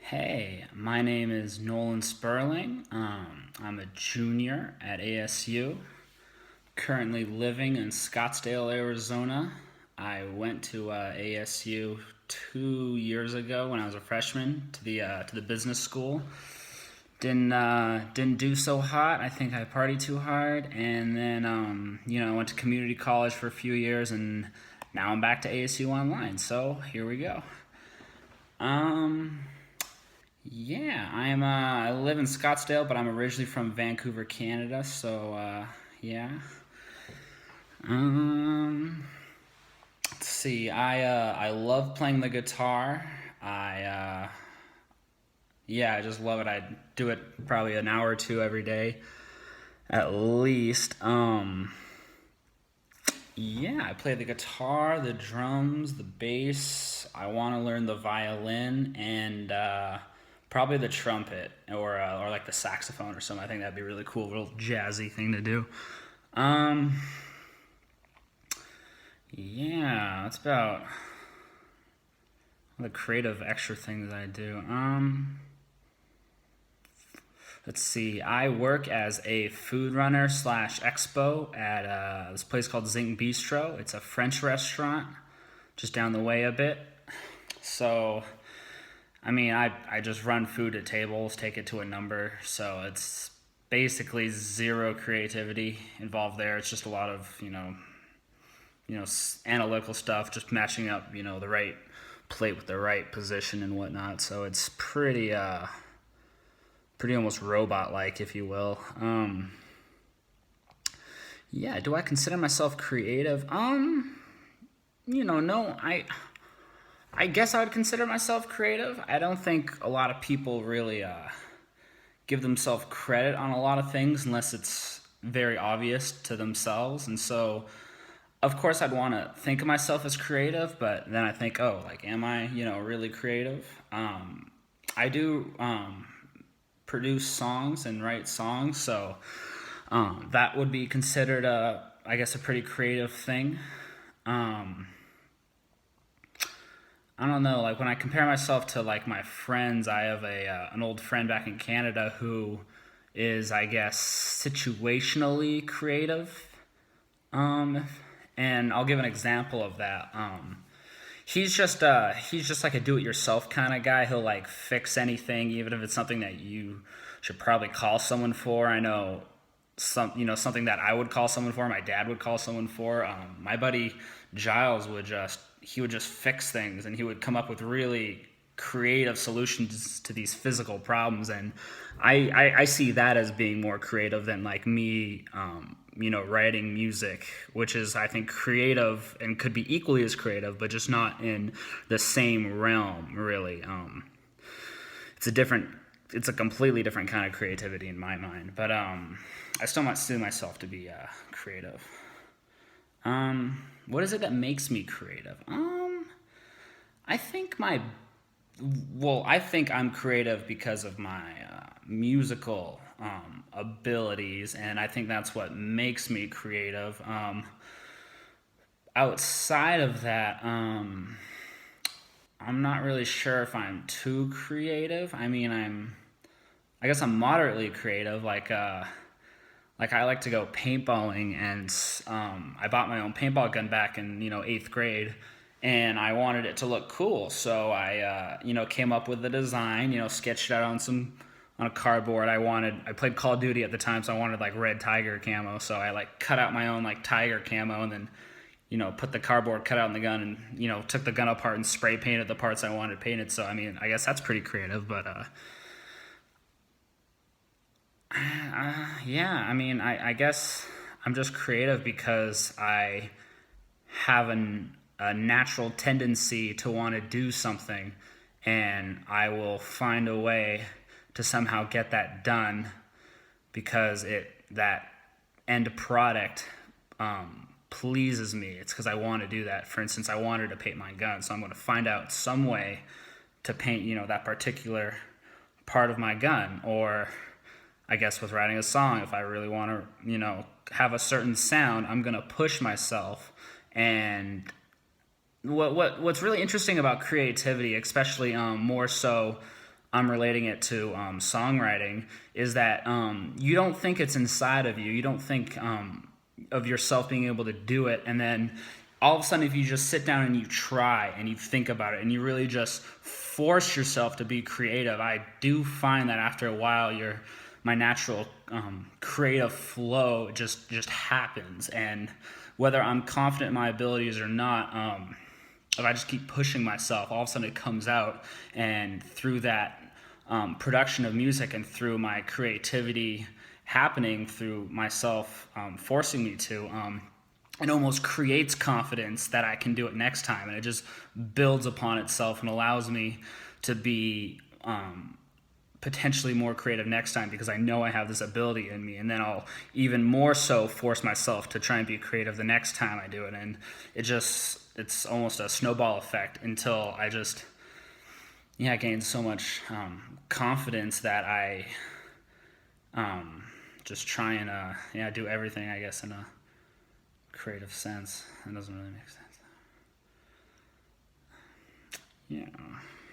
Hey, my name is Nolan Sperling. I'm a junior at ASU, currently living in Scottsdale, Arizona. I went to ASU 2 years ago when I was a freshman to the business school. Didn't do so hot. I think I partied too hard, and then I went to community college for a few years, and now I'm back to ASU online. So here we go. Um, Yeah, I live in Scottsdale, but I'm originally from Vancouver, Canada. So yeah. Um, let's see. I love playing the guitar. I just love it. I do it probably an hour or two every day, at least. Yeah, I play the guitar, the drums, the bass. I want to learn the violin and probably the trumpet or like the saxophone or something. I think that'd be really cool, real jazzy thing to do. Um, yeah, that's about the creative extra things I do. Let's see. I work as a food runner slash expo at this place called Zinc Bistro. It's a French restaurant just down the way a bit. So, I just run food at tables, take it to a number. So it's basically zero creativity involved there. It's just a lot of analytical stuff, just matching up the right plate with the right position and whatnot. So it's pretty almost robot like, if you will. Yeah, do I consider myself creative? No, I guess I would consider myself creative. I don't think a lot of people really give themselves credit on a lot of things unless it's very obvious to themselves. And so, of course, I'd want to think of myself as creative, but then I think, oh, like, am I, really creative? I do produce songs and write songs, so that would be considered I guess, a pretty creative thing. Um, I don't know. Like when I compare myself to like my friends, I have a an old friend back in Canada who is, I guess, situationally creative. Um, and I'll give an example of that. He's just like a do-it-yourself kind of guy. He'll like fix anything, even if it's something that you should probably call someone for. I know something that I would call someone for, my dad would call someone for. My buddy Giles would just fix things, and he would come up with really creative solutions to these physical problems. And I see that as being more creative than like me, writing music, which is, I think, creative and could be equally as creative, but just not in the same realm, really. It's a different, it's a completely different kind of creativity in my mind. But I still might see myself to be creative. What is it that makes me creative? I think my I think I'm creative because of my musical abilities, and I think that's what makes me creative. Outside of that, I'm not really sure if I'm too creative. I guess I'm moderately creative. Like I like to go paintballing, and I bought my own paintball gun back in eighth grade, and I wanted it to look cool, so I came up with the design, sketched it out on a cardboard. I played Call of Duty at the time, so I wanted like red tiger camo, so I like cut out my own like tiger camo, and then put the cardboard cut out in the gun, and took the gun apart and spray painted the parts I wanted painted. So I guess that's pretty creative, but yeah, I guess I'm just creative because I have a natural tendency to want to do something, and I will find a way to somehow get that done because that end product pleases me. It's because I want to do that. For instance, I wanted to paint my gun, so I'm going to find out some way to paint that particular part of my gun. Or I guess with writing a song, if I really want to, have a certain sound, I'm gonna push myself. And what's really interesting about creativity, especially more so I'm relating it to songwriting is that you don't think it's inside of you. You don't think of yourself being able to do it, and then all of a sudden, if you just sit down and you try and you think about it and you really just force yourself to be creative, I do find that after a while, my natural creative flow just happens, and whether I'm confident in my abilities or not. If I just keep pushing myself, all of a sudden it comes out, and through that production of music and through my creativity happening through myself forcing me to, it almost creates confidence that I can do it next time, and it just builds upon itself and allows me to be potentially more creative next time because I know I have this ability in me, and then I'll even more so force myself to try and be creative the next time I do it, and it's almost a snowball effect until I just gain so much confidence that I just try and do everything, I guess, in a creative sense. That doesn't really make sense. Yeah.